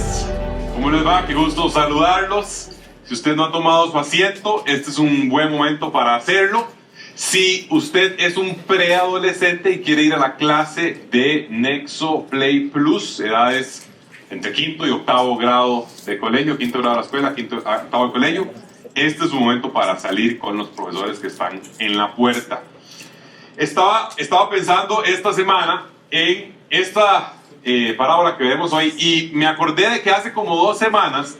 días. ¿Cómo les va? Qué gusto saludarlos. Si usted no ha tomado su asiento, este es un buen momento para hacerlo. Si usted es un preadolescente y quiere ir a la clase de Nexo Play Plus, edades entre quinto y octavo grado de colegio, quinto grado de la escuela, octavo de colegio, este es un momento para salir con los profesores que están en la puerta. Estaba pensando esta semana en esta parábola que vemos hoy y me acordé de que hace como 2 semanas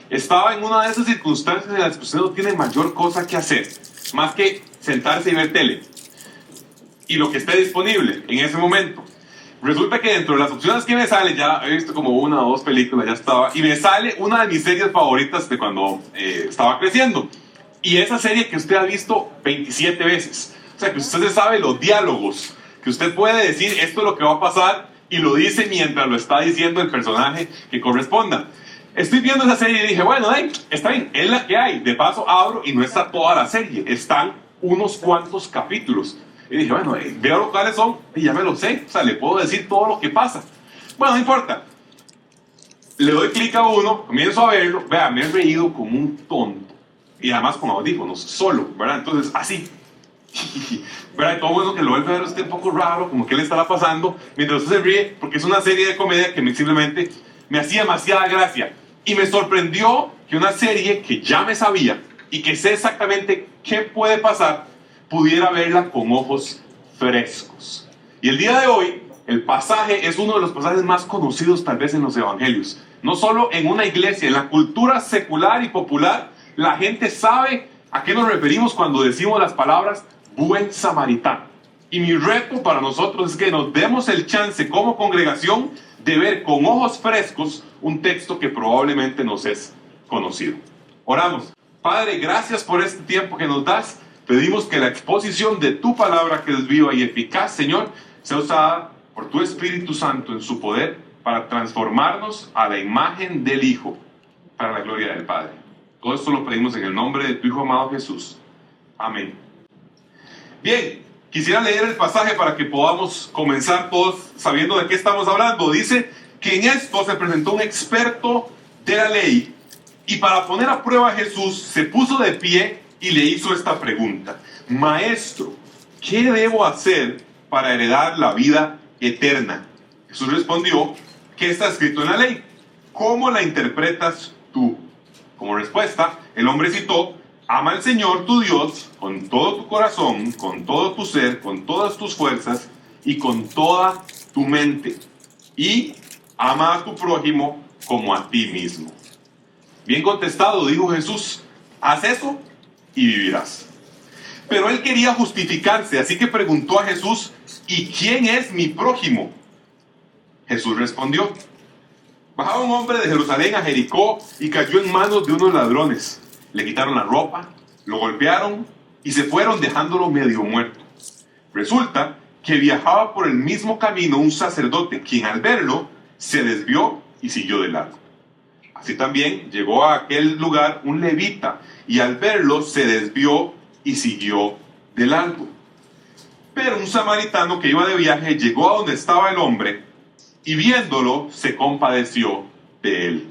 estaba en una de esas circunstancias en las que usted no tiene mayor cosa que hacer, más que sentarse y ver tele y lo que esté disponible en ese momento. Resulta que dentro de las opciones que me sale, ya he visto como 1 o 2 películas, ya estaba, y me sale una de mis series favoritas de cuando estaba creciendo, y esa serie que usted ha visto 27 veces, o sea que usted se sabe los diálogos, que usted puede decir esto es lo que va a pasar y lo dice mientras lo está diciendo el personaje que corresponda. Estoy viendo esa serie y dije, bueno, está bien, es la que hay. De paso abro y no está toda la serie, están unos cuantos capítulos. Y dije, bueno, veo cuáles son y ya me lo sé, o sea, le puedo decir todo lo que pasa. Bueno, no importa. Le doy clic a uno, comienzo a verlo, vea, me he reído como un tonto. Y además con audífonos, solo, ¿verdad? Entonces, así. ¿Verdad? Y todo eso que lo vuelve a ver usted un poco raro, como que le estará pasando, mientras usted se ríe, porque es una serie de comedia que simplemente me hacía demasiada gracia. Y me sorprendió que una serie que ya me sabía y que sé exactamente qué puede pasar, pudiera verla con ojos frescos. Y el día de hoy, el pasaje es uno de los pasajes más conocidos tal vez en los evangelios. No solo en una iglesia, en la cultura secular y popular, la gente sabe a qué nos referimos cuando decimos las palabras buen samaritano. Y mi reto para nosotros es que nos demos el chance como congregación de ver con ojos frescos un texto que probablemente nos es conocido. Oramos. Padre, gracias por este tiempo que nos das. Pedimos que la exposición de tu palabra, que es viva y eficaz, Señor, sea usada por tu Espíritu Santo en su poder para transformarnos a la imagen del Hijo, para la gloria del Padre. Todo esto lo pedimos en el nombre de tu Hijo amado Jesús. Amén. Bien, quisiera leer el pasaje para que podamos comenzar todos sabiendo de qué estamos hablando. Dice que en esto se presentó un experto de la ley y para poner a prueba a Jesús se puso de pie y le hizo esta pregunta: Maestro, ¿qué debo hacer para heredar la vida eterna? Jesús respondió: ¿qué está escrito en la ley? ¿Cómo la interpretas tú? Como respuesta, el hombre citó: ama al Señor tu Dios con todo tu corazón, con todo tu ser, con todas tus fuerzas y con toda tu mente. Y ama a tu prójimo como a ti mismo. Bien contestado, dijo Jesús, haz eso y vivirás. Pero él quería justificarse, así que preguntó a Jesús: ¿y quién es mi prójimo? Jesús respondió: bajaba un hombre de Jerusalén a Jericó y cayó en manos de unos ladrones. Le quitaron la ropa, lo golpearon y se fueron dejándolo medio muerto. Resulta que viajaba por el mismo camino un sacerdote, quien al verlo se desvió y siguió de largo. Así también llegó a aquel lugar un levita y al verlo se desvió y siguió de largo. Pero un samaritano que iba de viaje llegó a donde estaba el hombre y viéndolo se compadeció de él.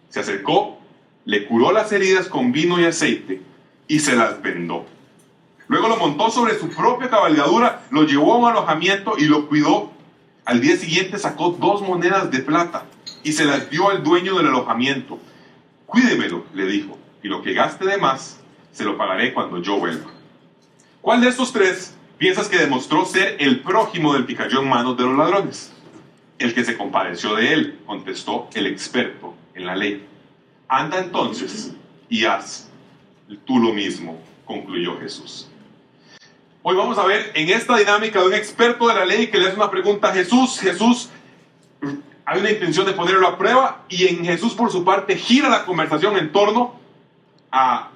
Se acercó, le curó las heridas con vino y aceite y se las vendó. Luego lo montó sobre su propia cabalgadura, lo llevó a un alojamiento y lo cuidó. Al día siguiente sacó 2 monedas de plata y se las dio al dueño del alojamiento. Cuídemelo, le dijo, y lo que gaste de más se lo pagaré cuando yo vuelva. ¿Cuál de estos 3 piensas que demostró ser el prójimo del que cayó en manos de los ladrones? El que se compadeció de él, contestó el experto en la ley. Anda entonces y haz tú lo mismo, concluyó Jesús. Hoy vamos a ver en esta dinámica de un experto de la ley que le hace una pregunta a Jesús. Jesús, hay una intención de ponerlo a prueba y en Jesús por su parte gira la conversación en torno a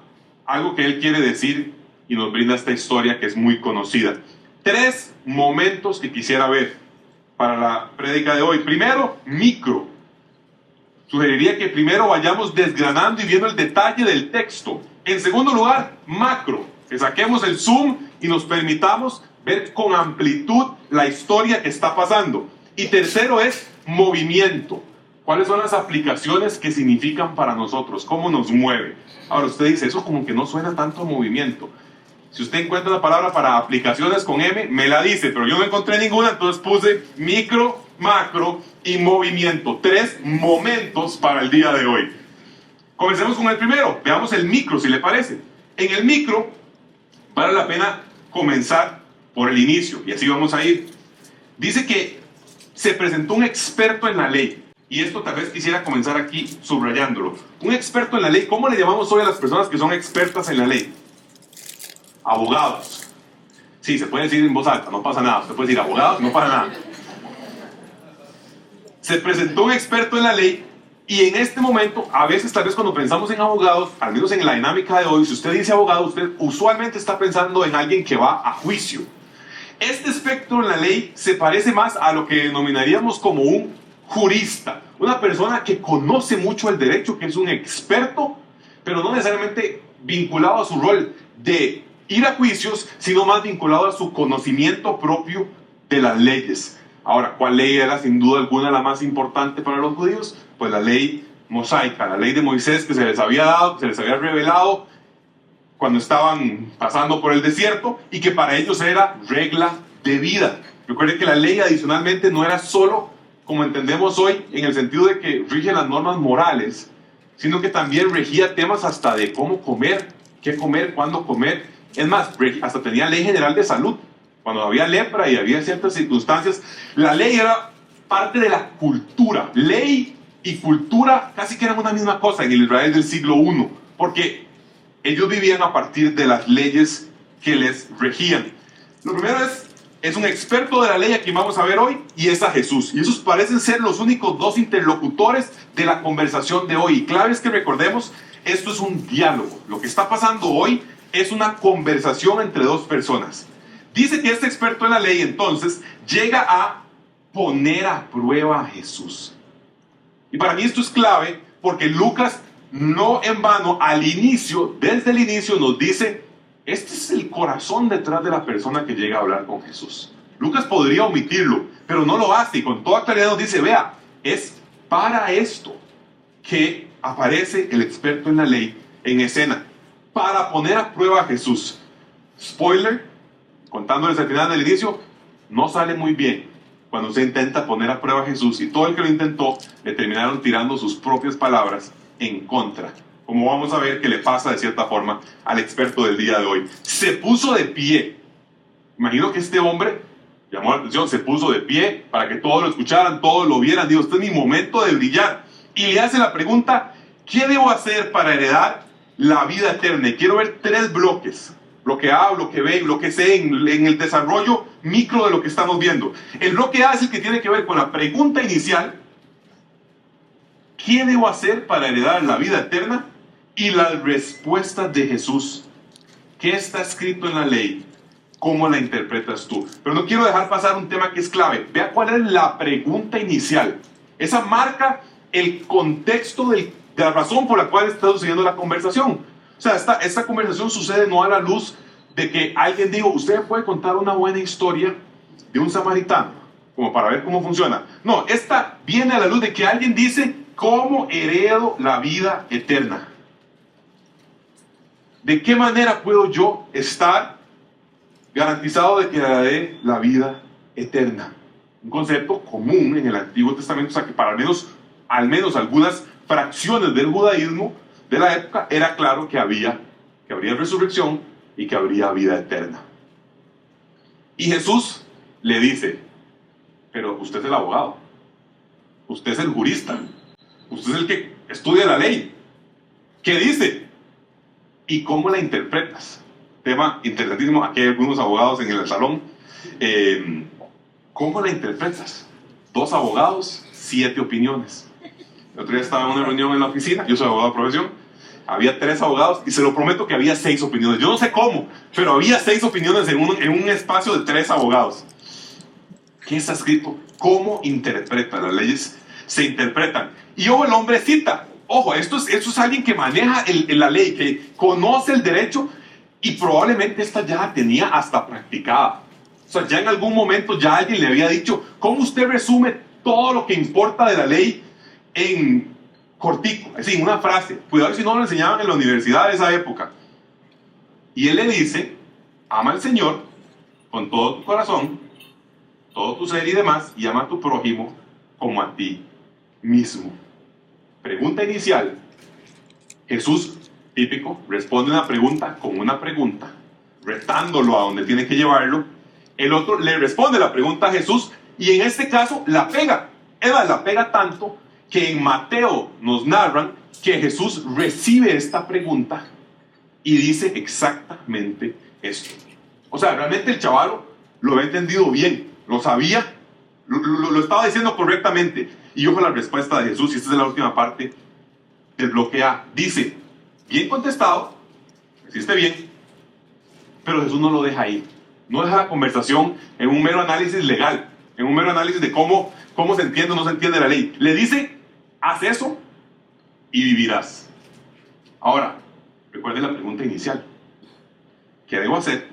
algo que él quiere decir y nos brinda esta historia que es muy conocida. 3 momentos que quisiera ver para la prédica de hoy. Primero, micro. Sugeriría que primero vayamos desgranando y viendo el detalle del texto. En segundo lugar, macro. Que saquemos el zoom y nos permitamos ver con amplitud la historia que está pasando. Y tercero es movimiento. ¿Cuáles son las aplicaciones que significan para nosotros? ¿Cómo nos mueve? Ahora usted dice, eso como que no suena tanto a movimiento. Si usted encuentra la palabra para aplicaciones con M, me la dice, pero yo no encontré ninguna, entonces puse micro, macro y movimiento. 3 momentos para el día de hoy. Comencemos con el primero. Veamos el micro, si le parece. En el micro, vale la pena comenzar por el inicio, y así vamos a ir. Dice que se presentó un experto en la ley. Y esto tal vez quisiera comenzar aquí subrayándolo. Un experto en la ley, ¿cómo le llamamos hoy a las personas que son expertas en la ley? Abogados. Sí, se puede decir en voz alta, no pasa nada. Usted puede decir abogados, no pasa nada. Se presentó un experto en la ley y en este momento, a veces tal vez cuando pensamos en abogados, al menos en la dinámica de hoy, si usted dice abogado, usted usualmente está pensando en alguien que va a juicio. Este espectro en la ley se parece más a lo que denominaríamos como un jurista, una persona que conoce mucho el derecho, que es un experto, pero no necesariamente vinculado a su rol de ir a juicios, sino más vinculado a su conocimiento propio de las leyes. Ahora, ¿cuál ley era sin duda alguna la más importante para los judíos? Pues la ley mosaica, la ley de Moisés que se les había dado, que se les había revelado cuando estaban pasando por el desierto y que para ellos era regla de vida. Recuerden que la ley adicionalmente no era solo, como entendemos hoy, en el sentido de que rige las normas morales, sino que también regía temas hasta de cómo comer, qué comer, cuándo comer. Es más, hasta tenía ley general de salud. Cuando había lepra y había ciertas circunstancias, la ley era parte de la cultura. Ley y cultura casi que eran una misma cosa en el Israel del siglo I, porque ellos vivían a partir de las leyes que les regían. Lo primero es un experto de la ley a quien vamos a ver hoy, y es a Jesús. Y esos parecen ser los únicos 2 interlocutores de la conversación de hoy. Y clave es que recordemos, esto es un diálogo. Lo que está pasando hoy es una conversación entre 2 personas. Dice que este experto en la ley entonces llega a poner a prueba a Jesús. Y para mí esto es clave porque Lucas no en vano al inicio, desde el inicio nos dice, este es el corazón detrás de la persona que llega a hablar con Jesús. Lucas podría omitirlo, pero no lo hace y con toda claridad nos dice, vea, es para esto que aparece el experto en la ley en escena, para poner a prueba a Jesús. Spoiler, contándoles al final del inicio, no sale muy bien cuando se intenta poner a prueba a Jesús y todo el que lo intentó le terminaron tirando sus propias palabras en contra, como vamos a ver que le pasa de cierta forma al experto del día de hoy. Se puso de pie. Imagino que este hombre llamó la atención, se puso de pie para que todos lo escucharan, todos lo vieran. Digo, este es mi momento de brillar. Y le hace la pregunta, ¿qué debo hacer para heredar la vida eterna? Y quiero ver 3 bloques. Bloque A, bloque B, bloque C, en el desarrollo micro de lo que estamos viendo. El bloque A es el que tiene que ver con la pregunta inicial, ¿qué debo hacer para heredar la vida eterna? Y las respuestas de Jesús. ¿Qué está escrito en la ley? ¿Cómo la interpretas tú? Pero no quiero dejar pasar un tema que es clave. Vea cuál es la pregunta inicial. Esa marca el contexto de la razón por la cual está sucediendo la conversación. O sea, esta conversación sucede no a la luz de que alguien diga, usted puede contar una buena historia de un samaritano, como para ver cómo funciona. No, esta viene a la luz de que alguien dice, ¿cómo heredo la vida eterna? ¿De qué manera puedo yo estar garantizado de que heredaré la vida eterna? Un concepto común en el Antiguo Testamento, o sea que para al menos algunas fracciones del judaísmo de la época era claro que habría resurrección y que habría vida eterna. Y Jesús le dice, pero usted es el abogado, usted es el jurista, usted es el que estudia la ley. ¿Qué dice? ¿Y cómo la interpretas? Tema interesantísimo, aquí hay algunos abogados en el salón. ¿Cómo la interpretas? 2 abogados, 7 opiniones. El otro día estaba en una reunión en la oficina, yo soy abogado de profesión, había 3 abogados y se lo prometo que había 6 opiniones. Yo no sé cómo, pero había 6 opiniones en un espacio de 3 abogados. ¿Qué está escrito? ¿Cómo interpretan? Las leyes se interpretan. Y ojo, el hombre cita. Ojo, esto es alguien que maneja la ley, que conoce el derecho y probablemente esta ya la tenía hasta practicada. O sea, ya en algún momento ya alguien le había dicho, ¿cómo usted resume todo lo que importa de la ley en cortico, así, en una frase. Cuidado si no lo enseñaban en la universidad de esa época. Y él le dice, ama al Señor con todo tu corazón, todo tu ser y demás, y ama a tu prójimo como a ti mismo. Pregunta inicial. Jesús, típico, responde una pregunta con una pregunta, retándolo a donde tiene que llevarlo. El otro le responde la pregunta a Jesús y en este caso la pega. La pega tanto que en Mateo nos narran que Jesús recibe esta pregunta y dice exactamente esto. O sea, realmente el chavalo lo había entendido bien, lo sabía, lo estaba diciendo correctamente. Y ojo la respuesta de Jesús, y esta es la última parte del bloque A. Dice, bien contestado, hiciste bien, pero Jesús no lo deja ahí. No deja la conversación en un mero análisis legal, en un mero análisis de cómo se entiende o no se entiende la ley. Le dice, haz eso y vivirás. Ahora, recuerde la pregunta inicial. ¿Qué debo hacer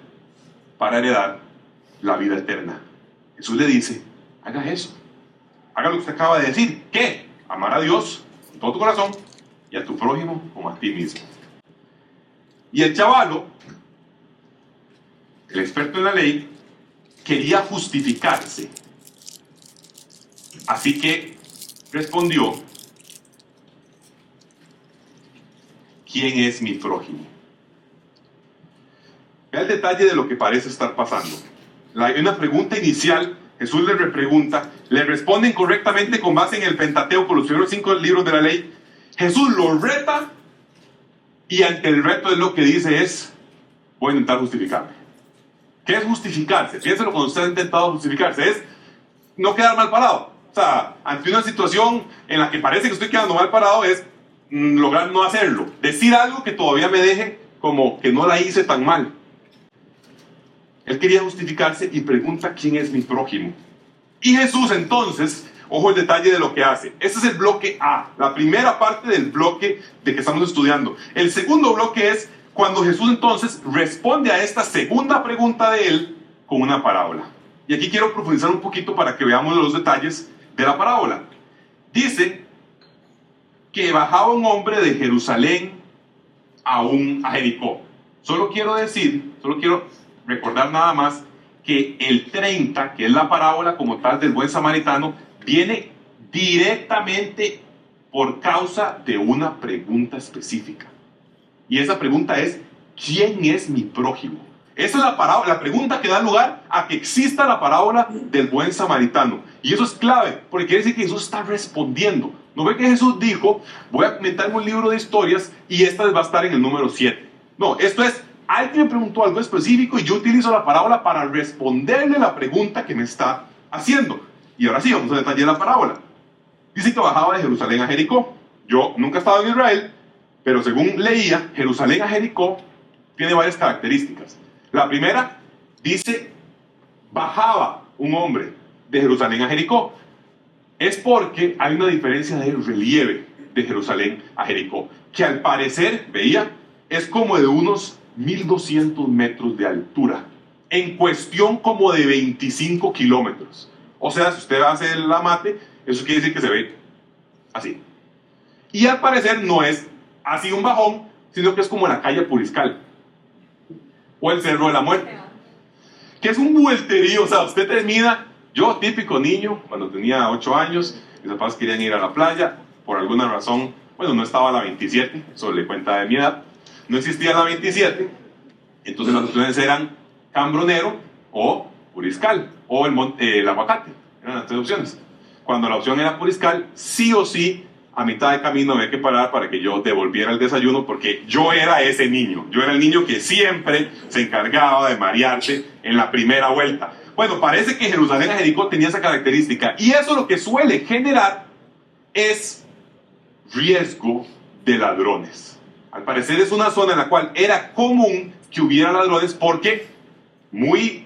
para heredar la vida eterna? Jesús le dice, haga eso. Haga lo que usted acaba de decir. ¿Qué? Amar a Dios con todo tu corazón y a tu prójimo como a ti mismo. Y el chavalo, el experto en la ley, quería justificarse. Así que respondió, ¿quién es mi prójimo? Vea el detalle de lo que parece estar pasando. Hay una pregunta inicial, Jesús le repregunta, le responden correctamente con base en el Pentateuco, los primeros 5 libros de la ley. Jesús lo reta y ante el reto él lo que dice es, voy a intentar justificarme. ¿Qué es justificarse? Piénselo cuando usted ha intentado justificarse, es no quedar mal parado. O sea, ante una situación en la que parece que estoy quedando mal parado es lograr no hacerlo. Decir algo que todavía me deje como que no la hice tan mal. Él quería justificarse y pregunta quién es mi prójimo. Y Jesús entonces, ojo el detalle de lo que hace. Este es el bloque A, la primera parte del bloque de que estamos estudiando. El segundo bloque es cuando Jesús entonces responde a esta segunda pregunta de él con una parábola. Y aquí quiero profundizar un poquito para que veamos los detalles de la parábola. Dice que bajaba un hombre de Jerusalén a Jericó. Solo quiero recordar nada más que el 30, que es la parábola como tal del buen samaritano, viene directamente por causa de una pregunta específica. Y esa pregunta es, ¿quién es mi prójimo? Esa es la pregunta que da lugar a que exista la parábola del buen samaritano. Y eso es clave, porque quiere decir que Jesús está respondiendo. ¿No ve que Jesús dijo, voy a inventarme un libro de historias y esta va a estar en el número 7? No, esto es, alguien me preguntó algo específico y yo utilizo la parábola para responderle la pregunta que me está haciendo. Y ahora sí, vamos a detallar la parábola. Dice que bajaba de Jerusalén a Jericó. Yo nunca he estado en Israel, pero según leía, Jerusalén a Jericó tiene varias características. La primera, dice, bajaba un hombre de Jerusalén a Jericó. Es porque hay una diferencia de relieve de Jerusalén a Jericó, que al parecer, veía, es como de unos 1200 metros de altura, en cuestión como de 25 kilómetros. O sea, si usted hace la mate, eso quiere decir que se ve así. Y al parecer no es así un bajón, sino que es como la calle Puriscal o el Cerro de la Muerte, que es un vuelterío. O sea, usted termina, yo típico niño, cuando tenía 8 años, mis papás querían ir a la playa, por alguna razón, bueno, no estaba la 27, eso le cuenta de mi edad, no existía la 27, entonces las opciones eran Cambronero o Puriscal, o el Aguacate, eran las 3 opciones. Cuando la opción era Puriscal, sí o sí, a mitad de camino había que parar para que yo devolviera el desayuno, porque yo era ese niño. Yo era el niño que siempre se encargaba de marearse en la primera vuelta. Bueno, parece que Jerusalén a Jericó tenía esa característica. Y eso lo que suele generar es riesgo de ladrones. Al parecer es una zona en la cual era común que hubiera ladrones porque muy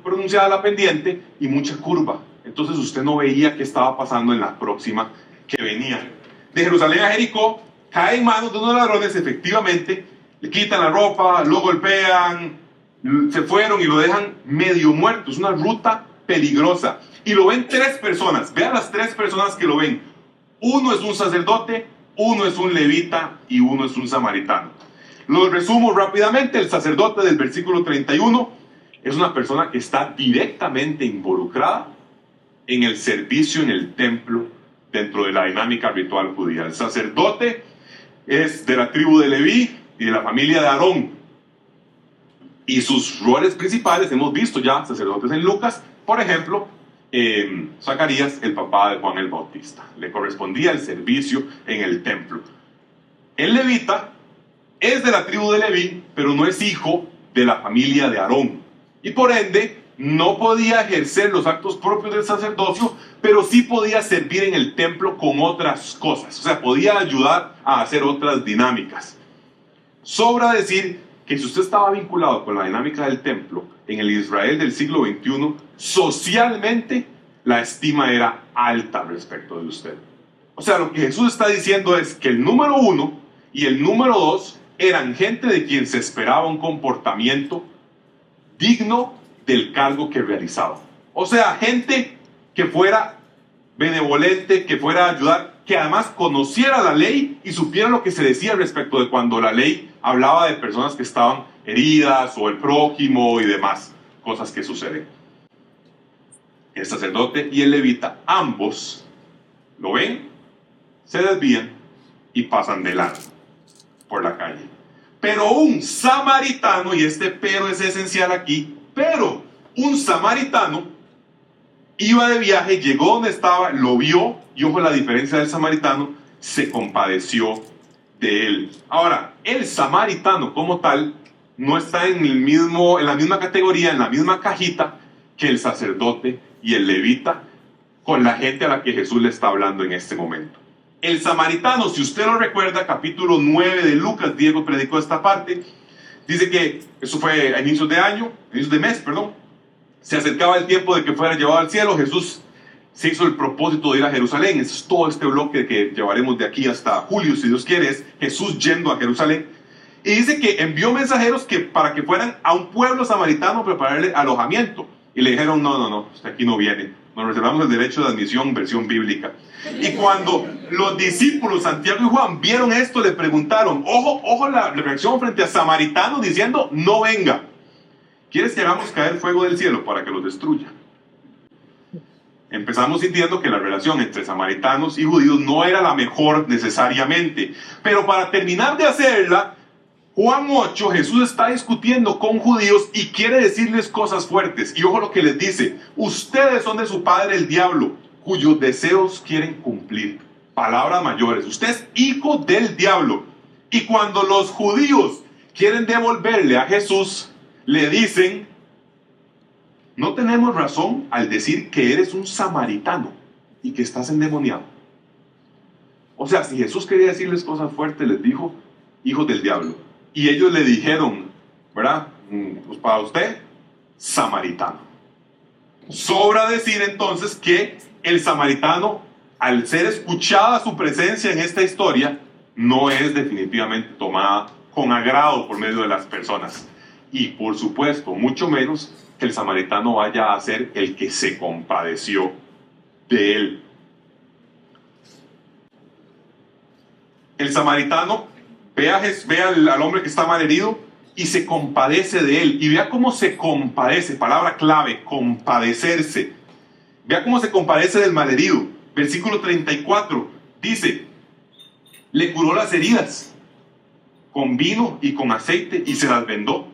pronunciada la pendiente y mucha curva. Entonces usted no veía qué estaba pasando en la próxima que venía. De Jerusalén a Jericó, cae en manos de unos ladrones, efectivamente, le quitan la ropa, lo golpean, se fueron y lo dejan medio muerto. Es una ruta peligrosa. Y lo ven 3 personas. Vean las 3 personas que lo ven. Uno es un sacerdote, uno es un levita y uno es un samaritano. Lo resumo rápidamente. El sacerdote del versículo 31 es una persona que está directamente involucrada en el servicio en el templo dentro de la dinámica ritual judía. El sacerdote es de la tribu de Leví y de la familia de Aarón. Y sus roles principales, hemos visto ya sacerdotes en Lucas, por ejemplo, Zacarías, el papá de Juan el Bautista. Le correspondía el servicio en el templo. El levita es de la tribu de Leví, pero no es hijo de la familia de Aarón. Y por ende, no podía ejercer los actos propios del sacerdocio, pero sí podía servir en el templo con otras cosas. O sea, podía ayudar a hacer otras dinámicas. Sobra decir que si usted estaba vinculado con la dinámica del templo, en el Israel del siglo XXI, socialmente la estima era alta respecto de usted. O sea, lo que Jesús está diciendo es que el número 1 y el número 2 eran gente de quien se esperaba un comportamiento digno del cargo que realizaba. O sea, gente que fuera benevolente, que fuera a ayudar, que además conociera la ley y supiera lo que se decía respecto de cuando la ley hablaba de personas que estaban heridas o el prójimo y demás cosas que suceden. El sacerdote y el levita, ambos lo ven, se desvían y pasan de largo por la calle. Pero un samaritano, y este pero es esencial aquí, pero un samaritano iba de viaje, llegó donde estaba, lo vio, y ojo la diferencia del samaritano, se compadeció de él. Ahora, el samaritano como tal no está en la misma categoría, en la misma cajita que el sacerdote y el levita con la gente a la que Jesús le está hablando en este momento. El samaritano, si usted lo recuerda, capítulo 9 de Lucas, Diego predicó esta parte, dice que eso fue a inicios de mes, se acercaba el tiempo de que fuera llevado al cielo. Jesús se hizo el propósito de ir a Jerusalén. Eso es todo este bloque que llevaremos de aquí hasta julio, si Dios quiere, es Jesús yendo a Jerusalén. Y dice que envió mensajeros para que fueran a un pueblo samaritano a prepararle alojamiento. Y le dijeron, no, usted aquí no viene. Nos reservamos el derecho de admisión, versión bíblica. Y cuando los discípulos, Santiago y Juan, vieron esto, le preguntaron, ojo la reacción frente a samaritanos diciendo, no venga. ¿Quieres que hagamos caer fuego del cielo para que los destruya? Empezamos sintiendo que la relación entre samaritanos y judíos no era la mejor necesariamente. Pero para terminar de hacerla, Juan 8, Jesús está discutiendo con judíos y quiere decirles cosas fuertes. Y ojo lo que les dice, ustedes son de su padre el diablo, cuyos deseos quieren cumplir. Palabras mayores, usted es hijo del diablo. Y cuando los judíos quieren devolverle a Jesús, le dicen, no tenemos razón al decir que eres un samaritano y que estás endemoniado. O sea, si Jesús quería decirles cosas fuertes, les dijo, hijos del diablo. Y ellos le dijeron, ¿verdad? Pues para usted, samaritano. Sobra decir entonces que el samaritano, al ser escuchada su presencia en esta historia, no es definitivamente tomada con agrado por medio de las personas. Y por supuesto, mucho menos que el samaritano vaya a ser el que se compadeció de él. El samaritano ve al hombre que está malherido y se compadece de él. Y vea cómo se compadece, palabra clave, compadecerse. Vea cómo se compadece del malherido. Versículo 34 dice, le curó las heridas con vino y con aceite y se las vendó.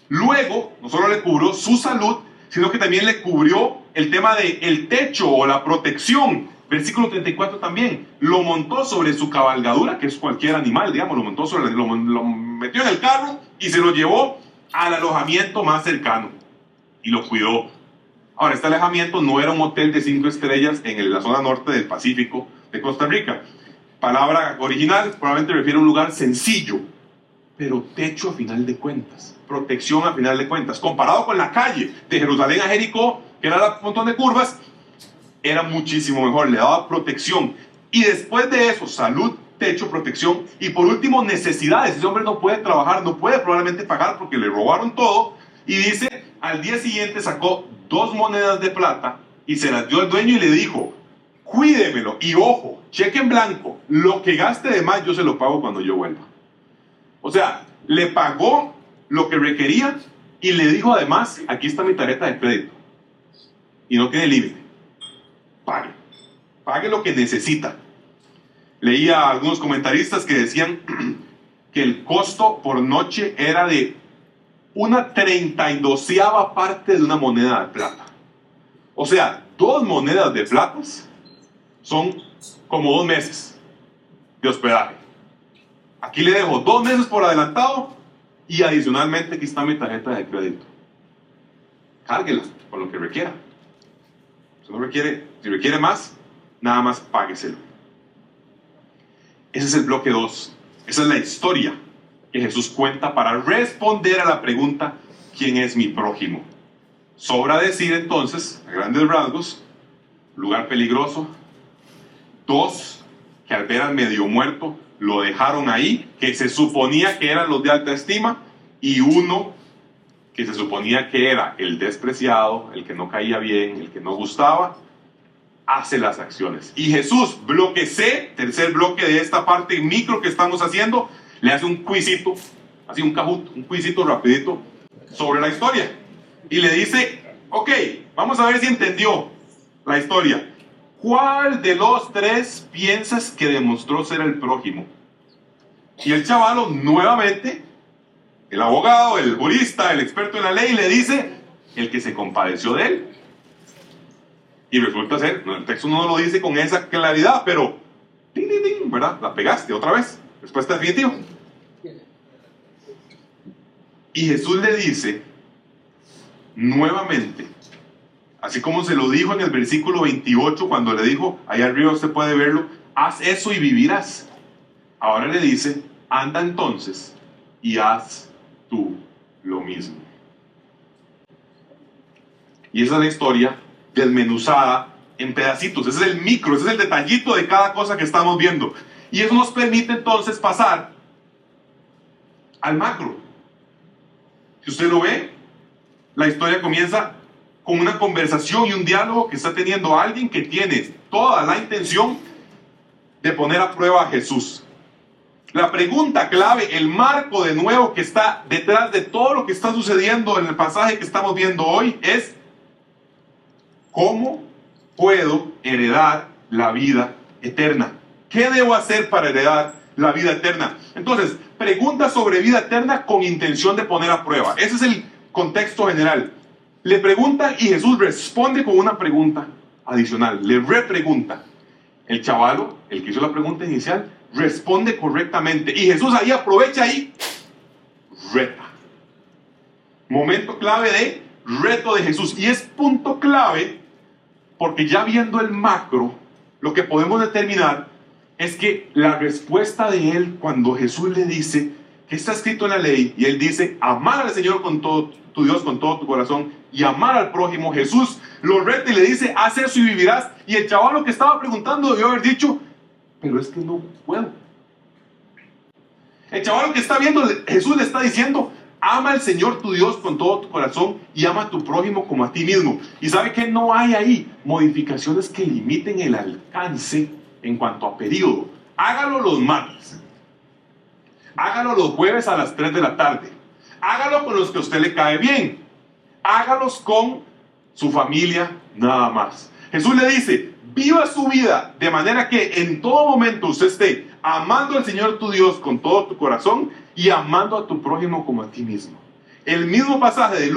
Luego, no solo le cubrió su salud, sino que también le cubrió el tema del techo o la protección. Versículo 34 también, lo montó sobre su cabalgadura, que es cualquier animal, digamos, lo metió en el carro y se lo llevó al alojamiento más cercano y lo cuidó. Ahora, este alojamiento no era un hotel de 5 estrellas en la zona norte del Pacífico de Costa Rica. Palabra original, probablemente refiere a un lugar sencillo, pero techo a final de cuentas, protección a final de cuentas. Comparado con la calle de Jerusalén a Jericó, que era un montón de curvas, era muchísimo mejor, le daba protección. Y después de eso, salud, techo, protección, y por último, necesidades. Ese hombre no puede trabajar, no puede probablemente pagar porque le robaron todo, y dice, al día siguiente sacó 2 monedas de plata y se las dio al dueño y le dijo, cuídemelo. Y ojo, cheque en blanco, lo que gaste de más yo se lo pago cuando yo vuelva. O sea, le pagó lo que requería y le dijo además, aquí está mi tarjeta de crédito. Y no tiene límite. Pague lo que necesita. Leía a algunos comentaristas que decían que el costo por noche era de una 32ª parte de una moneda de plata. O sea, 2 monedas de plata son como 2 meses de hospedaje. Aquí le dejo 2 meses por adelantado y adicionalmente aquí está mi tarjeta de crédito. Cárguela con lo que requiera. Si requiere más, nada más págueselo. Ese es el bloque 2. Esa es la historia que Jesús cuenta para responder a la pregunta: ¿quién es mi prójimo? Sobra decir entonces, a grandes rasgos, lugar peligroso. 2, que al ver al medio muerto lo dejaron ahí, que se suponía que eran los de alta estima, y 1, que se suponía que era el despreciado, el que no caía bien, el que no gustaba, hace las acciones. Y Jesús, bloque C, tercer bloque de esta parte micro que estamos haciendo, le hace un quizito, así un quizito rapidito sobre la historia. Y le dice, ok, vamos a ver si entendió la historia. ¿Cuál de los 3 piensas que demostró ser el prójimo? Y el chavalo, nuevamente, el abogado, el jurista, el experto en la ley, le dice, el que se compadeció de él. Y resulta ser, el texto no lo dice con esa claridad, pero, ding, ding, ding, ¿verdad? La pegaste otra vez. Respuesta definitiva. Y Jesús le dice, nuevamente, así como se lo dijo en el versículo 28, cuando le dijo, allá arriba usted puede verlo, haz eso y vivirás. Ahora le dice, anda entonces y haz tú lo mismo. Y esa es la historia desmenuzada en pedacitos. Ese es el micro, ese es el detallito de cada cosa que estamos viendo. Y eso nos permite entonces pasar al macro. Si usted lo ve, la historia comienza con una conversación y un diálogo que está teniendo alguien que tiene toda la intención de poner a prueba a Jesús. La pregunta clave, el marco de nuevo que está detrás de todo lo que está sucediendo en el pasaje que estamos viendo hoy es: ¿cómo puedo heredar la vida eterna? ¿Qué debo hacer para heredar la vida eterna? Entonces, pregunta sobre vida eterna con intención de poner a prueba. Ese es el contexto general. Le preguntan y Jesús responde con una pregunta adicional. Le repregunta. El chavalo, el que hizo la pregunta inicial, responde correctamente. Y Jesús ahí aprovecha y reta. Momento clave de reto de Jesús. Y es punto clave porque ya viendo el macro, lo que podemos determinar es que la respuesta de él cuando Jesús le dice que está escrito en la ley, y él dice, amar al Señor con todo tu Dios, con todo tu corazón, y amar al prójimo, Jesús lo reta y le dice, haz eso y vivirás. Y el chaval que estaba preguntando debió haber dicho, pero es que no puedo. El chaval que está viendo, Jesús le está diciendo, ama al Señor tu Dios con todo tu corazón y ama a tu prójimo como a ti mismo. Y sabe que no hay ahí modificaciones que limiten el alcance en cuanto a periodo. Hágalo los martes. Hágalo los jueves a las 3 de la tarde. Hágalo con los que a usted le cae bien. Hágalos con su familia nada más. Jesús le dice, viva su vida de manera que en todo momento usted esté amando al Señor tu Dios con todo tu corazón y amando a tu prójimo como a ti mismo. El mismo pasaje de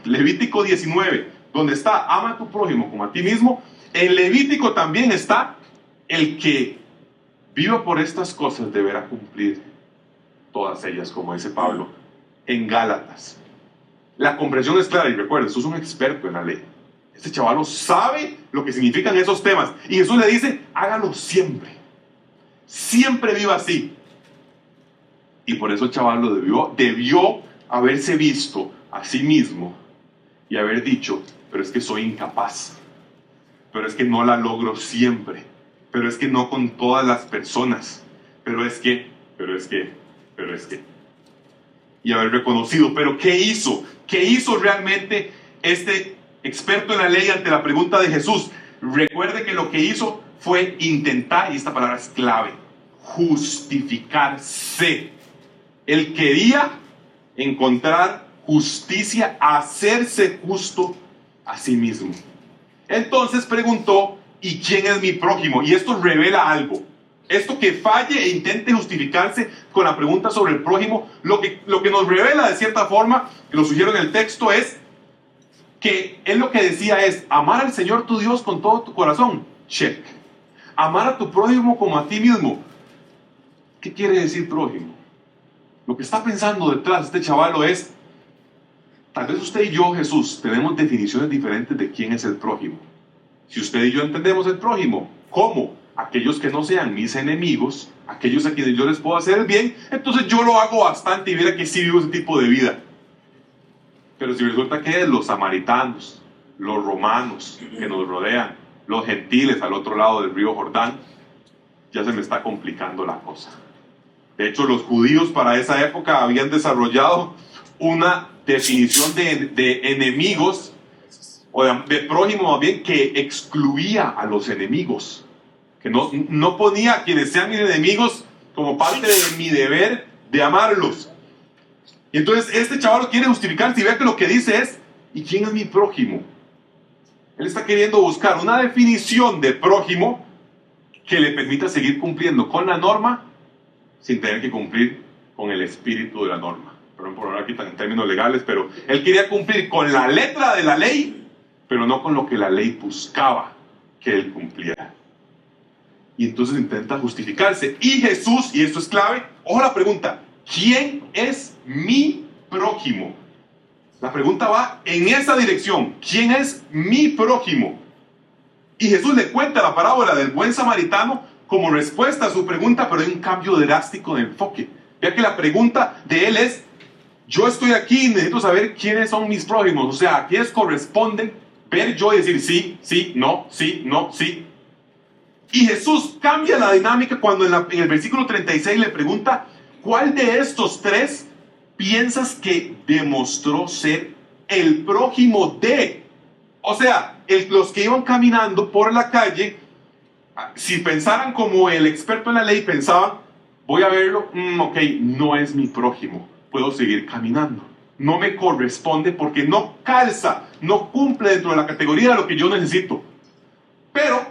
Levítico 19, donde está ama a tu prójimo como a ti mismo, en Levítico también está el que viva por estas cosas deberá cumplir todas ellas, como dice Pablo en Gálatas. La comprensión es clara y recuerda, Jesús es un experto en la ley. Este chavalo sabe lo que significan esos temas y Jesús le dice, hágalo siempre. Siempre viva así. Y por eso el chavalo debió haberse visto a sí mismo y haber dicho, pero es que soy incapaz. Pero es que no la logro siempre. Pero es que no con todas las personas. Pero es que. Y haber reconocido, pero ¿qué hizo? ¿Qué hizo realmente este experto en la ley ante la pregunta de Jesús? Recuerde que lo que hizo fue intentar, y esta palabra es clave, justificarse. Él quería encontrar justicia, hacerse justo a sí mismo. Entonces preguntó, ¿y quién es mi prójimo? Y esto revela algo. Esto que falle e intente justificarse con la pregunta sobre el prójimo, lo que nos revela de cierta forma, que lo sugiero en el texto, es que él lo que decía es, amar al Señor tu Dios con todo tu corazón. Check. Amar a tu prójimo como a ti mismo. ¿Qué quiere decir prójimo? Lo que está pensando detrás de este chavalo es, tal vez usted y yo, Jesús, tenemos definiciones diferentes de quién es el prójimo. Si usted y yo entendemos el prójimo como aquellos que no sean mis enemigos, aquellos a quienes yo les puedo hacer el bien, entonces yo lo hago bastante y mira que sí vivo ese tipo de vida. Pero si resulta que los samaritanos, los romanos que nos rodean, los gentiles al otro lado del río Jordán, ya se me está complicando la cosa. De hecho, los judíos para esa época habían desarrollado una definición de enemigos, o de prójimo más bien, que excluía a los enemigos, que no ponía a quienes sean mis enemigos como parte de mi deber de amarlos. Y entonces este chaval quiere justificarse y vea que lo que dice es, ¿y quién es mi prójimo? Él está queriendo buscar una definición de prójimo que le permita seguir cumpliendo con la norma sin tener que cumplir con el espíritu de la norma. Perdón por hablar aquí en términos legales, pero él quería cumplir con la letra de la ley, pero no con lo que la ley buscaba que él cumpliera. Y entonces intenta justificarse. Y Jesús, y esto es clave, ojo la pregunta, ¿quién es mi prójimo? La pregunta va en esa dirección. ¿Quién es mi prójimo? Y Jesús le cuenta la parábola del buen samaritano como respuesta a su pregunta, pero hay un cambio drástico de enfoque. Vea que la pregunta de él es, yo estoy aquí y necesito saber quiénes son mis prójimos. O sea, a quiénes corresponden ver yo y decir sí, sí, no, sí, no, sí. Y Jesús cambia la dinámica cuando en el versículo 36 le pregunta, ¿cuál de estos tres piensas que demostró ser el prójimo de? O sea, los que iban caminando por la calle, si pensaran como el experto en la ley, pensaban, voy a verlo, ok, no es mi prójimo, puedo seguir caminando. No me corresponde porque no calza, no cumple dentro de la categoría de lo que yo necesito. Pero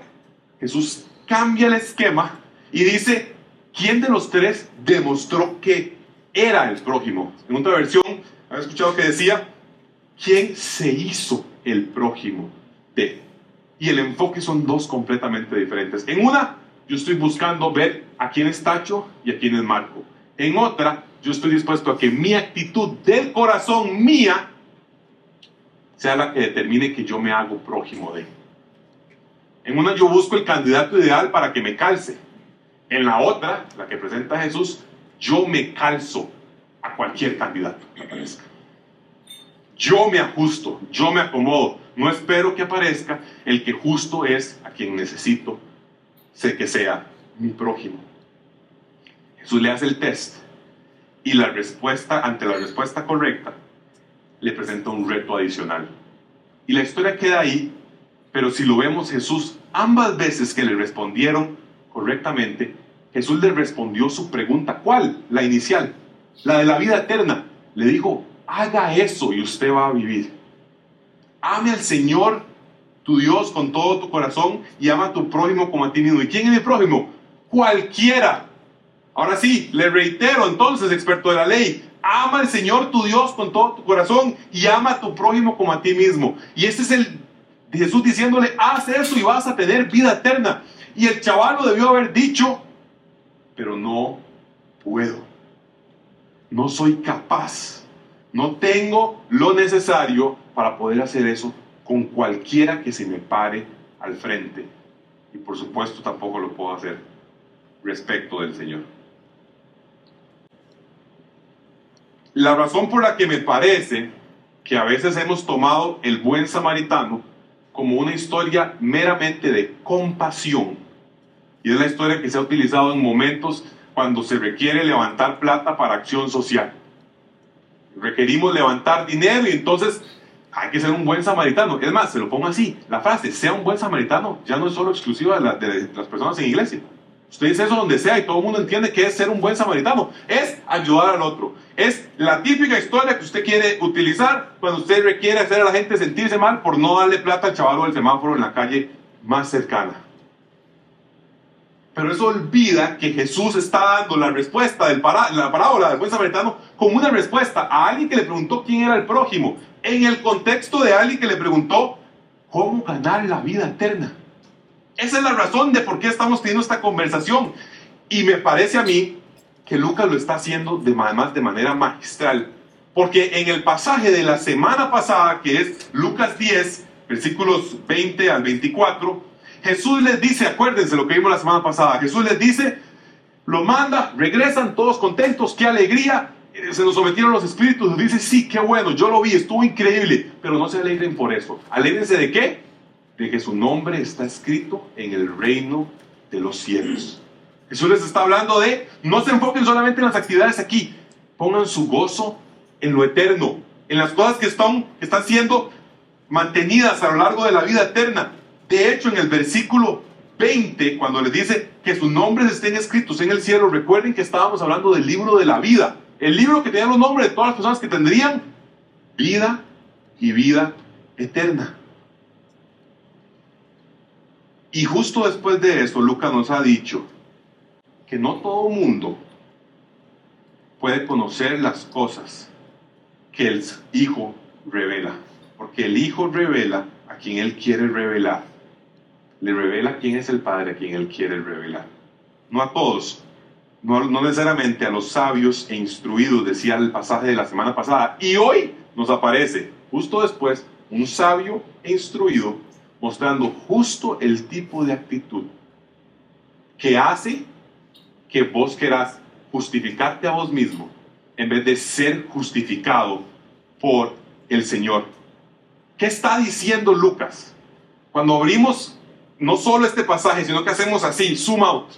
Jesús cambia el esquema y dice, ¿quién de los tres demostró que era el prójimo? En otra versión, había escuchado que decía, ¿quién se hizo el prójimo de? Y el enfoque son dos completamente diferentes. En una, yo estoy buscando ver a quién es tacho y a quién es marco. En otra, yo estoy dispuesto a que mi actitud del corazón mía sea la que determine que yo me hago prójimo de. En una yo busco el candidato ideal para que me calce. En la otra, la que presenta Jesús, yo me calzo a cualquier candidato que aparezca. Yo me ajusto, yo me acomodo. No espero que aparezca el que justo es a quien necesito sé que sea mi prójimo. Jesús le hace el test y ante la respuesta correcta le presenta un reto adicional. Y la historia queda ahí, pero si lo vemos, Jesús, ambas veces que le respondieron correctamente, Jesús le respondió su pregunta. ¿Cuál? La inicial, la de la vida eterna. Le dijo, haga eso y usted va a vivir. Ame al Señor, tu Dios, con todo tu corazón y ama a tu prójimo como a ti mismo. ¿Y quién es mi prójimo? Cualquiera. Ahora sí, le reitero entonces, experto de la ley, ama al Señor, tu Dios, con todo tu corazón y ama a tu prójimo como a ti mismo. Y este es Jesús diciéndole, haz eso y vas a tener vida eterna. Y el chavalo debió haber dicho, pero no puedo. No soy capaz. No tengo lo necesario para poder hacer eso con cualquiera que se me pare al frente. Y por supuesto tampoco lo puedo hacer respecto del Señor. La razón por la que me parece que a veces hemos tomado el buen samaritano como una historia meramente de compasión, y es la historia que se ha utilizado en momentos cuando se requiere levantar plata para acción social. Requerimos levantar dinero y entonces Hay que ser un buen samaritano. Es más, se lo pongo así, la frase, sea un buen samaritano, ya no es solo exclusiva de las personas en iglesia. Usted dice eso donde sea y todo el mundo entiende que es ser un buen samaritano. Es ayudar al otro. Es la típica historia que usted quiere utilizar cuando usted requiere hacer a la gente sentirse mal por no darle plata al chaval del semáforo en la calle más cercana. Pero eso olvida que Jesús está dando la respuesta de la parábola del buen samaritano como una respuesta a alguien que le preguntó quién era el prójimo, en el contexto de alguien que le preguntó cómo ganar la vida eterna. Esa es la razón de por qué estamos teniendo esta conversación. Y me parece a mí que Lucas lo está haciendo además de manera magistral. Porque en el pasaje de la semana pasada, que es Lucas 10, versículos 20 al 24, Jesús les dice, acuérdense lo que vimos la semana pasada, Jesús les dice, lo manda, regresan todos contentos, qué alegría, se nos sometieron los espíritus, dice, sí, qué bueno, yo lo vi, estuvo increíble, pero no se alegren por eso. ¿Alégrense de qué? De que su nombre está escrito en el reino de los cielos. Jesús les está hablando de, no se enfoquen solamente en las actividades aquí, pongan su gozo en lo eterno, en las cosas que están siendo mantenidas a lo largo de la vida eterna. De hecho, en el versículo 20, cuando les dice que sus nombres estén escritos en el cielo, recuerden que estábamos hablando del libro de la vida, el libro que tenía los nombres de todas las personas que tendrían vida y vida eterna. Y justo después de eso, Lucas nos ha dicho que no todo mundo puede conocer las cosas que el Hijo revela, porque el Hijo revela a quien Él quiere revelar. Le revela quién es el Padre a quien Él quiere revelar. No a todos, no necesariamente a los sabios e instruidos, decía el pasaje de la semana pasada. Y hoy nos aparece, justo después, un sabio e instruido mostrando justo el tipo de actitud que hace que vos querás justificarte a vos mismo en vez de ser justificado por el Señor. ¿Qué está diciendo Lucas? Cuando abrimos no solo este pasaje, sino que hacemos así, zoom out,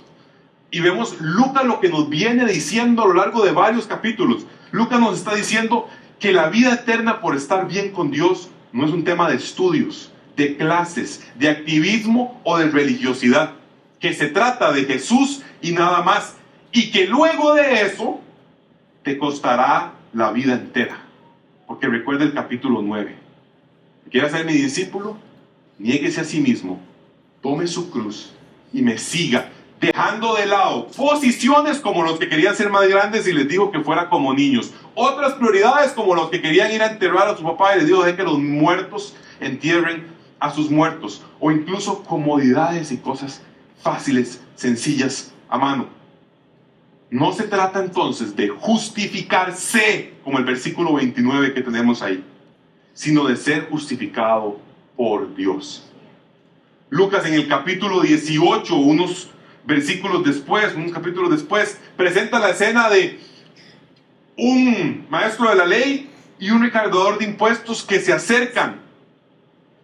y vemos Lucas lo que nos viene diciendo a lo largo de varios capítulos. Lucas nos está diciendo que la vida eterna por estar bien con Dios no es un tema de estudios, de clases, de activismo o de religiosidad, que se trata de Jesús y nada más, y que luego de eso te costará la vida entera. Porque recuerda el capítulo 9. ¿Quiere ser mi discípulo? Niéguese a sí mismo, tome su cruz y me siga, dejando de lado posiciones como los que querían ser más grandes y les dijo que fuera como niños, otras prioridades como los que querían ir a enterrar a su papá y les dijo de que los muertos entierren a sus muertos, o incluso comodidades y cosas fáciles, sencillas a mano. No se trata entonces de justificarse, como el versículo 29 que tenemos ahí, sino de ser justificado por Dios. Lucas en el capítulo 18, unos capítulos después, presenta la escena de un maestro de la ley y un recaudador de impuestos que se acercan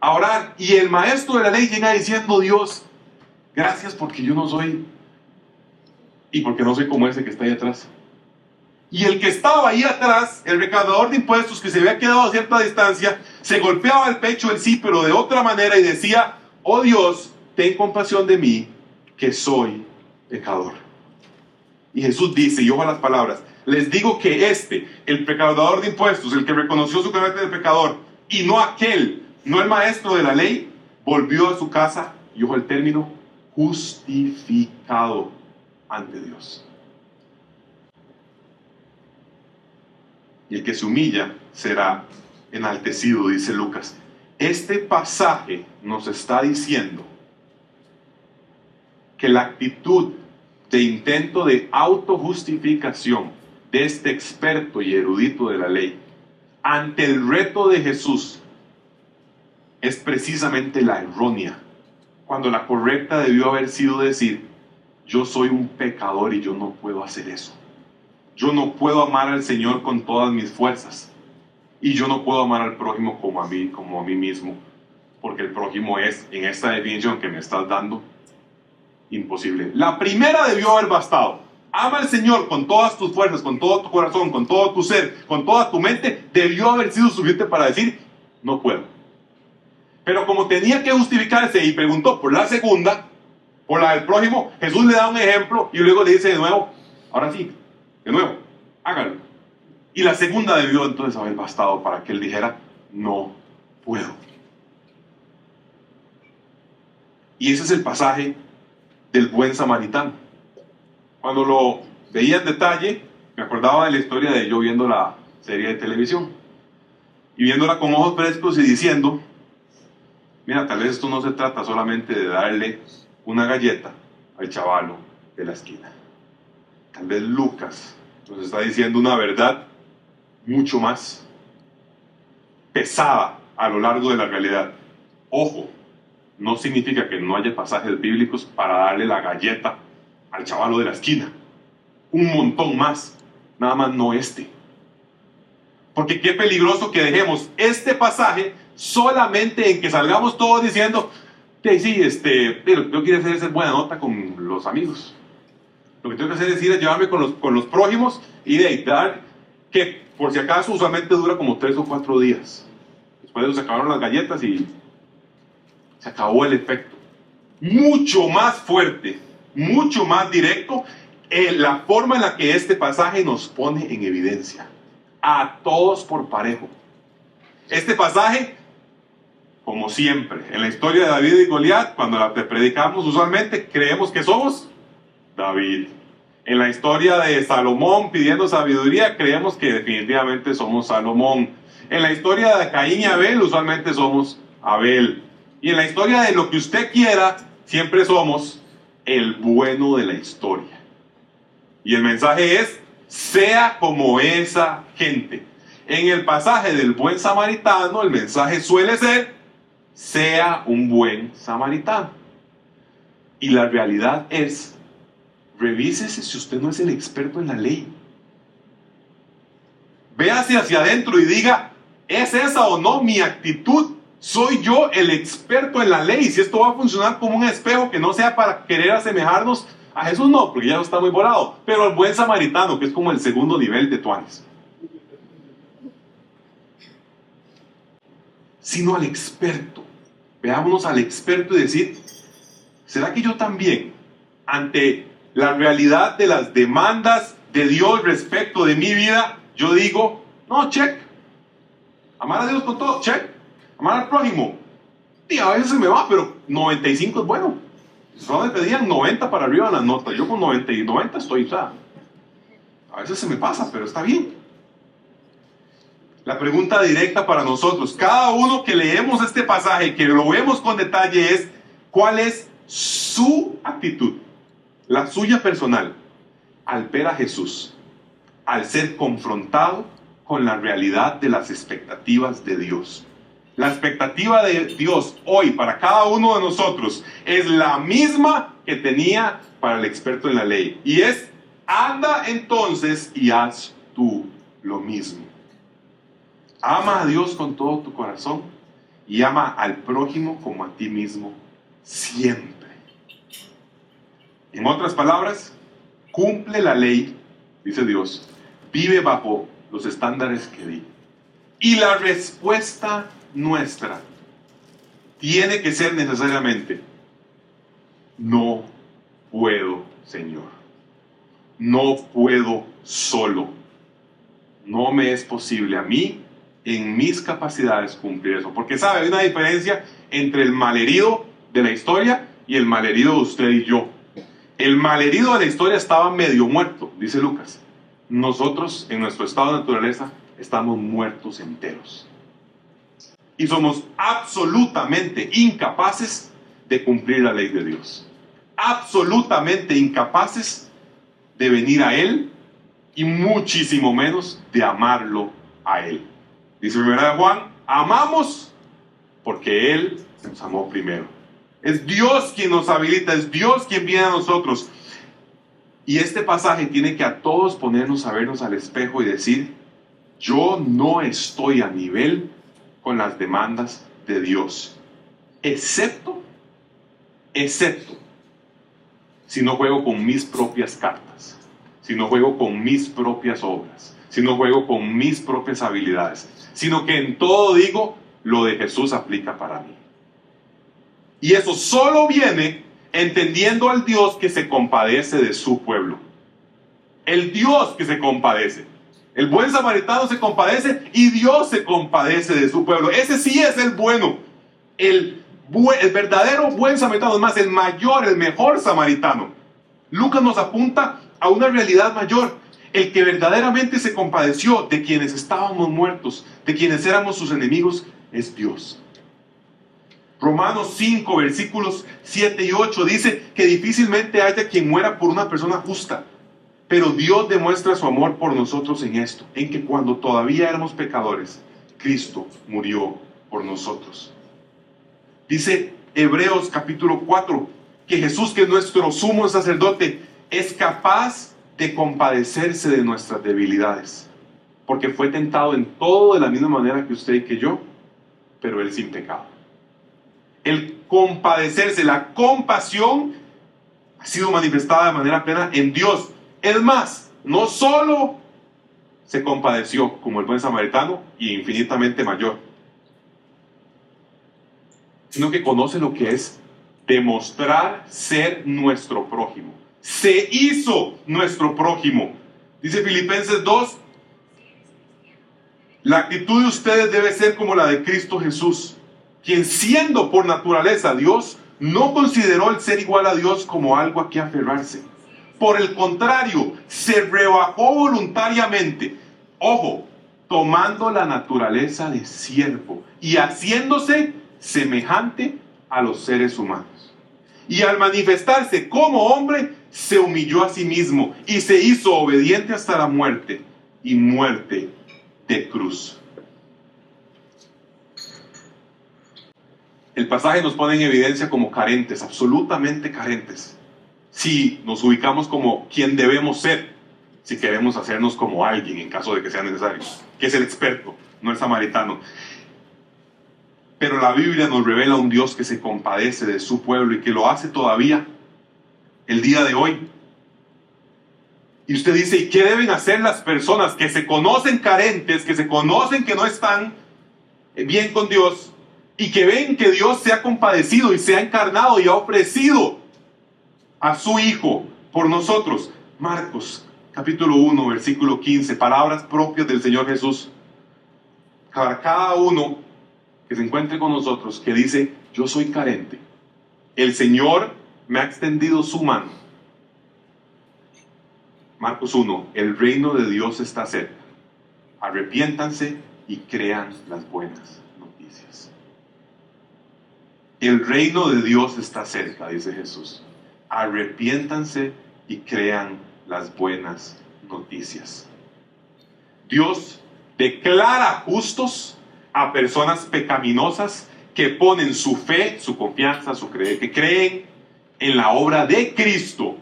a orar. Y el maestro de la ley llega diciendo, Dios, gracias porque yo no soy, y porque no soy como ese que está ahí atrás. Y el que estaba ahí atrás, el recaudador de impuestos que se había quedado a cierta distancia, se golpeaba el pecho en sí, pero de otra manera, y decía, oh Dios, ten compasión de mí, que soy pecador. Y Jesús dice, y ojo a las palabras, les digo que el recaudador de impuestos, el que reconoció su carácter de pecador, y no aquel, no el maestro de la ley, volvió a su casa, y ojo el término, justificado ante Dios. Y el que se humilla será enaltecido, dice Lucas. Este pasaje nos está diciendo que la actitud de intento de autojustificación de este experto y erudito de la ley ante el reto de Jesús es precisamente la errónea, cuando la correcta debió haber sido decir, yo soy un pecador y yo no puedo hacer eso. Yo no puedo amar al Señor con todas mis fuerzas. Y yo no puedo amar al prójimo como a mí mismo. Porque el prójimo es, en esta definición que me estás dando, imposible. La primera debió haber bastado. Ama al Señor con todas tus fuerzas, con todo tu corazón, con todo tu ser, con toda tu mente. Debió haber sido suficiente para decir, no puedo. Pero como tenía que justificarse y preguntó por la segunda, por la del prójimo, Jesús le da un ejemplo y luego le dice de nuevo, ahora sí, de nuevo, hágalo. Y la segunda debió entonces haber bastado para que él dijera, no puedo. Y ese es el pasaje del buen samaritano. Cuando lo veía en detalle, me acordaba de la historia de yo viendo la serie de televisión y viéndola con ojos frescos y diciendo, mira, tal vez esto no se trata solamente de darle una galleta al chavalo de la esquina. Tal vez Lucas nos está diciendo una verdad mucho más pesada a lo largo de la realidad. Ojo, no significa que no haya pasajes bíblicos para darle la galleta al chavalo de la esquina. Un montón más, nada más no este. Porque qué peligroso que dejemos este pasaje solamente en que salgamos todos diciendo, sí, lo que yo quiero hacer es hacer buena nota con los amigos. Lo que tengo que hacer es ir a llevarme con los prójimos y de dar que, por si acaso, usualmente dura como 3 o 4 días. Después de eso se acabaron las galletas y se acabó el efecto. Mucho más fuerte, mucho más directo, la forma en la que este pasaje nos pone en evidencia. A todos por parejo. Este pasaje, como siempre, en la historia de David y Goliat, cuando la predicamos usualmente, creemos que somos David. En la historia de Salomón pidiendo sabiduría, creemos que definitivamente somos Salomón. En la historia de Caín y Abel, usualmente somos Abel. Y en la historia de lo que usted quiera, siempre somos el bueno de la historia. Y el mensaje es, sea como esa gente. En el pasaje del buen samaritano, el mensaje suele ser, sea un buen samaritano. Y la realidad es, revísese si usted no es el experto en la ley. Véase hacia adentro y diga, ¿es esa o no mi actitud? ¿Soy yo el experto en la ley? Si esto va a funcionar como un espejo que no sea para querer asemejarnos a Jesús, no, porque ya no está muy volado. Pero el buen samaritano, que es como el segundo nivel de tuanes. Sino al experto. Veámonos al experto y decir, ¿será que yo también, ante la realidad de las demandas de Dios respecto de mi vida, yo digo, no, check. Amar a Dios con todo, check. Amar al prójimo. Y a veces se me va, pero 95 es bueno. Solo me pedían 90 para arriba en las notas. Yo con 90 y 90 estoy, o sea, a veces se me pasa, pero está bien. La pregunta directa para nosotros, cada uno que leemos este pasaje, que lo vemos con detalle, es ¿cuál es su actitud? La suya personal, al ver a Jesús, al ser confrontado con la realidad de las expectativas de Dios. La expectativa de Dios hoy para cada uno de nosotros es la misma que tenía para el experto en la ley. Y es, anda entonces y haz tú lo mismo. Ama a Dios con todo tu corazón y ama al prójimo como a ti mismo siempre. En otras palabras, cumple la ley, dice Dios, vive bajo los estándares que di. Y la respuesta nuestra tiene que ser necesariamente, no puedo, Señor. No puedo solo. No me es posible a mí, en mis capacidades, cumplir eso. Porque sabe, hay una diferencia entre el malherido de la historia y el malherido de usted y yo. El malherido de la historia estaba medio muerto, dice Lucas. Nosotros, en nuestro estado de naturaleza, estamos muertos enteros. Y somos absolutamente incapaces de cumplir la ley de Dios. Absolutamente incapaces de venir a Él y muchísimo menos de amarlo a Él. Dice 1 Juan, amamos porque Él nos amó primero. Es Dios quien nos habilita, es Dios quien viene a nosotros. Y este pasaje tiene que a todos ponernos a vernos al espejo y decir, yo no estoy a nivel con las demandas de Dios, excepto, si no juego con mis propias cartas, si no juego con mis propias obras, si no juego con mis propias habilidades, sino que en todo digo, lo de Jesús aplica para mí. Y eso solo viene entendiendo al Dios que se compadece de su pueblo. El Dios que se compadece. El buen samaritano se compadece y Dios se compadece de su pueblo. Ese sí es el bueno. El verdadero buen samaritano, es más, el mayor, el mejor samaritano. Lucas nos apunta a una realidad mayor. El que verdaderamente se compadeció de quienes estábamos muertos, de quienes éramos sus enemigos, es Dios. Romanos 5, versículos 7 y 8 dice que difícilmente haya quien muera por una persona justa. Pero Dios demuestra su amor por nosotros en esto, en que cuando todavía éramos pecadores, Cristo murió por nosotros. Dice Hebreos capítulo 4, que Jesús, que es nuestro sumo sacerdote, es capaz de compadecerse de nuestras debilidades, porque fue tentado en todo de la misma manera que usted y que yo, pero Él sin pecado. El compadecerse, la compasión, ha sido manifestada de manera plena en Dios. Es más, no solo se compadeció como el buen samaritano y infinitamente mayor, sino que conoce lo que es demostrar ser nuestro prójimo. Se hizo nuestro prójimo. Dice Filipenses 2, la actitud de ustedes debe ser como la de Cristo Jesús, quien siendo por naturaleza Dios, no consideró el ser igual a Dios como algo a que aferrarse. Por el contrario, se rebajó voluntariamente, ojo, tomando la naturaleza de siervo y haciéndose semejante a los seres humanos. Y al manifestarse como hombre, se humilló a sí mismo y se hizo obediente hasta la muerte, y muerte de cruz. El pasaje nos pone en evidencia como carentes, absolutamente carentes. Si nos ubicamos como quien debemos ser, si queremos hacernos como alguien en caso de que sea necesario, que es el experto, no el samaritano. Pero la Biblia nos revela un Dios que se compadece de su pueblo y que lo hace todavía el día de hoy. Y usted dice, ¿y qué deben hacer las personas que se conocen carentes, que se conocen que no están bien con Dios y que ven que Dios se ha compadecido y se ha encarnado y ha ofrecido a su Hijo por nosotros? Marcos capítulo 1, versículo 15, palabras propias del Señor Jesús. Para cada uno que se encuentre con nosotros, que dice, yo soy carente, el Señor me ha extendido su mano. Marcos 1, el reino de Dios está cerca. Arrepiéntanse y crean las buenas noticias. El reino de Dios está cerca, dice Jesús. Arrepiéntanse y crean las buenas noticias. Dios declara justos a personas pecaminosas que ponen su fe, su confianza, que creen en la obra de Cristo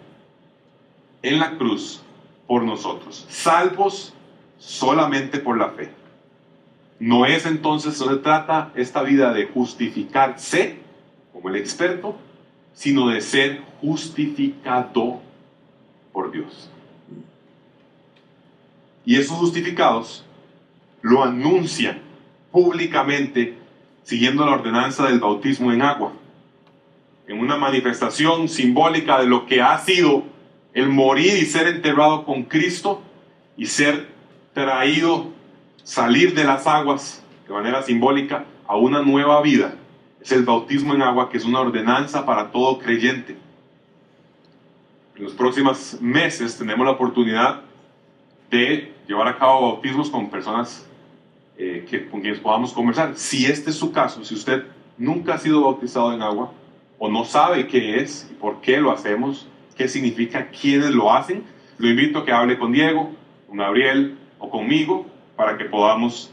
en la cruz por nosotros, salvos solamente por la fe. No es entonces, no se trata esta vida de justificarse como el experto, sino de ser justificado por Dios. Y esos justificados lo anuncian públicamente siguiendo la ordenanza del bautismo en agua, en una manifestación simbólica de lo que ha sido el morir y ser enterrado con Cristo y ser traído, salir de las aguas de manera simbólica a una nueva vida. Es el bautismo en agua, que es una ordenanza para todo creyente. En los próximos meses tenemos la oportunidad de llevar a cabo bautismos con personas con quienes podamos conversar. Si este es su caso, si usted nunca ha sido bautizado en agua o no sabe qué es y por qué lo hacemos, qué significa, quiénes lo hacen, lo invito a que hable con Diego, con Gabriel o conmigo para que podamos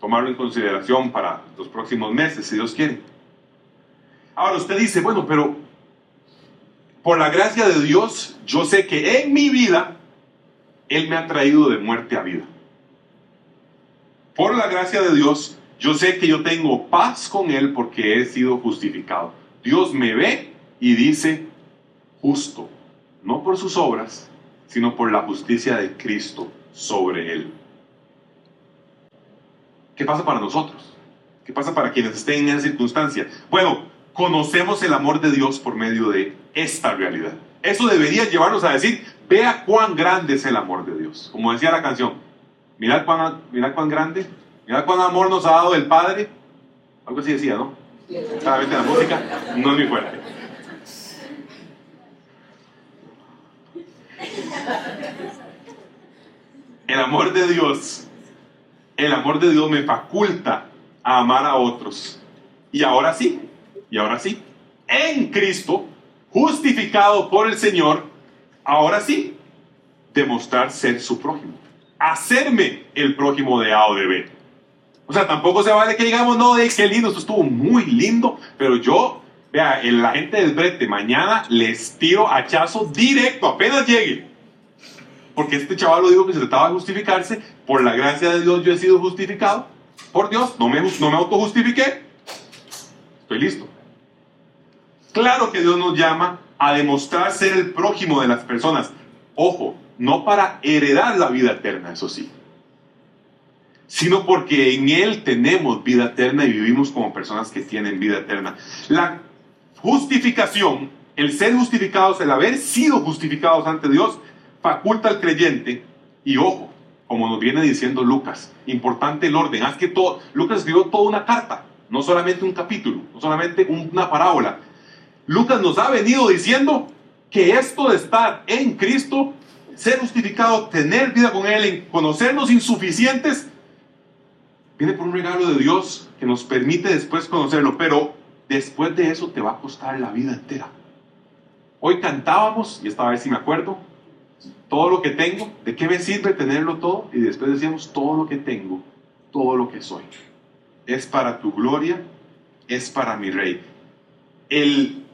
tomarlo en consideración para los próximos meses, si Dios quiere. Ahora usted dice, bueno, pero por la gracia de Dios, yo sé que en mi vida Él me ha traído de muerte a vida. Por la gracia de Dios, yo sé que yo tengo paz con Él porque he sido justificado. Dios me ve y dice, justo, no por sus obras, sino por la justicia de Cristo sobre Él. ¿Qué pasa para nosotros? ¿Qué pasa para quienes estén en esa circunstancia? Bueno, conocemos el amor de Dios por medio de esta realidad. Eso debería llevarnos a decir, vea cuán grande es el amor de Dios. Como decía la canción, mirad cuán grande, mirad cuán amor nos ha dado el Padre. Algo así decía, ¿no? Claramente la música no es muy fuerte. El amor de Dios me faculta a amar a otros. Y ahora sí, en Cristo, justificado por el Señor, ahora sí, demostrar ser su prójimo. Hacerme el prójimo de A o de B. O sea, tampoco se vale que digamos, no, qué lindo, esto estuvo muy lindo, pero yo, vea, la gente del brete, mañana les tiro hachazo directo, apenas llegue. Porque este chaval lo dijo que se trataba de justificarse, por la gracia de Dios yo he sido justificado, por Dios, no me autojustifiqué, estoy listo. Claro que Dios nos llama a demostrar ser el prójimo de las personas. Ojo, no para heredar la vida eterna, eso sí, sino porque en Él tenemos vida eterna y vivimos como personas que tienen vida eterna. La justificación, el ser justificados, el haber sido justificados ante Dios, faculta al creyente, y ojo, como nos viene diciendo Lucas, importante el orden. Haz que Lucas escribió toda una carta, no solamente un capítulo, no solamente una parábola. Lucas nos ha venido diciendo que esto de estar en Cristo, ser justificado, tener vida con Él, conocernos insuficientes, viene por un regalo de Dios que nos permite después conocerlo, pero después de eso te va a costar la vida entera. Hoy cantábamos, y esta vez sí me acuerdo, todo lo que tengo, ¿de qué me sirve tenerlo todo? Y después decíamos, todo lo que tengo, todo lo que soy, es para tu gloria, es para mi Rey. El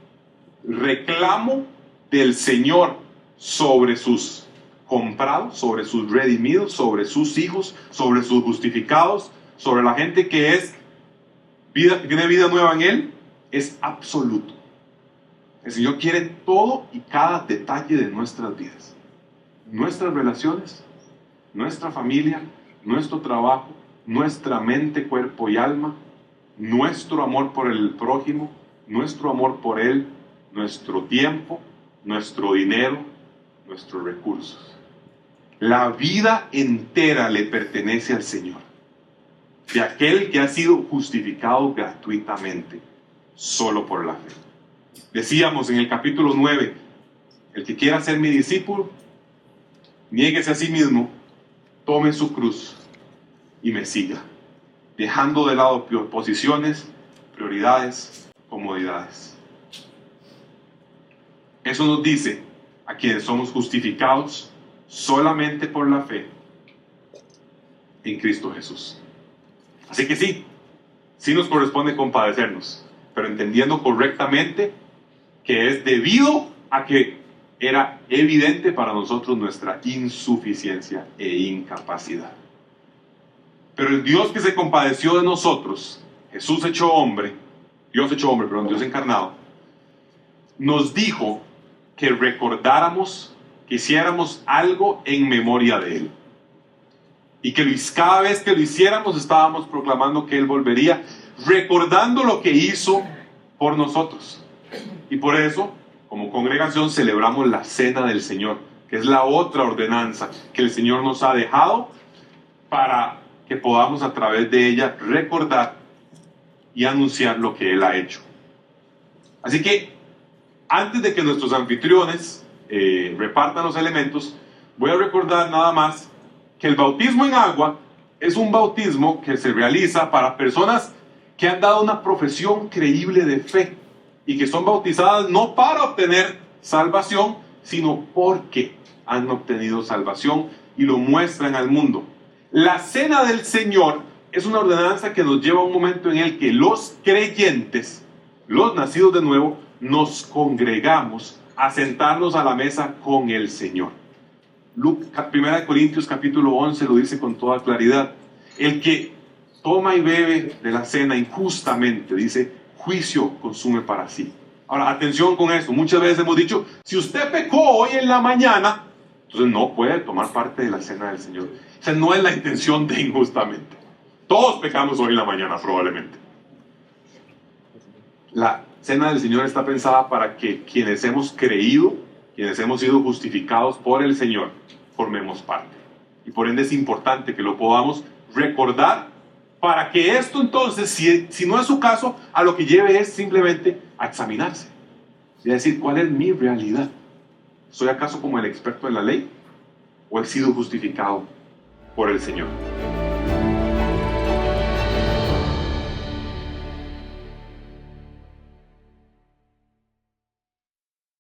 reclamo del Señor sobre sus comprados, sobre sus redimidos, sobre sus hijos, sobre sus justificados, sobre la gente que tiene vida nueva en Él, es absoluto. El Señor quiere todo y cada detalle de nuestras vidas. Nuestras relaciones, nuestra familia, nuestro trabajo, nuestra mente, cuerpo y alma, nuestro amor por el prójimo, nuestro amor por Él, nuestro tiempo, nuestro dinero, nuestros recursos. La vida entera le pertenece al Señor, de aquel que ha sido justificado gratuitamente, solo por la fe. Decíamos en el capítulo 9, el que quiera ser mi discípulo, niéguese a sí mismo, tome su cruz y me siga, dejando de lado posiciones, prioridades, comodidades. Eso nos dice a quienes somos justificados solamente por la fe en Cristo Jesús. Así que sí nos corresponde compadecernos, pero entendiendo correctamente que es debido a que era evidente para nosotros nuestra insuficiencia e incapacidad. Pero el Dios que se compadeció de nosotros, Dios encarnado, nos dijo que recordáramos, que hiciéramos algo en memoria de Él. Y que cada vez que lo hiciéramos estábamos proclamando que Él volvería, recordando lo que hizo por nosotros. Y por eso, como congregación, celebramos la Cena del Señor, que es la otra ordenanza que el Señor nos ha dejado para que podamos a través de ella recordar y anunciar lo que Él ha hecho. Así que, antes de que nuestros anfitriones repartan los elementos, voy a recordar nada más que el bautismo en agua es un bautismo que se realiza para personas que han dado una profesión creíble de fe y que son bautizadas no para obtener salvación, sino porque han obtenido salvación y lo muestran al mundo. La Cena del Señor es una ordenanza que nos lleva a un momento en el que los creyentes, los nacidos de nuevo, nos congregamos a sentarnos a la mesa con el Señor. 1 Corintios capítulo 11 lo dice con toda claridad. El que toma y bebe de la cena injustamente, dice, juicio consume para sí. Ahora, atención con esto. Muchas veces hemos dicho, si usted pecó hoy en la mañana, entonces no puede tomar parte de la cena del Señor. Esa no es la intención de injustamente. Todos pecamos hoy en la mañana, probablemente. La cena del Señor está pensada para que quienes hemos creído, quienes hemos sido justificados por el Señor, formemos parte. Y por ende es importante que lo podamos recordar para que esto entonces, si no es su caso, a lo que lleve es simplemente a examinarse. Y a decir, ¿cuál es mi realidad? ¿Soy acaso como el experto de la ley? ¿O he sido justificado por el Señor?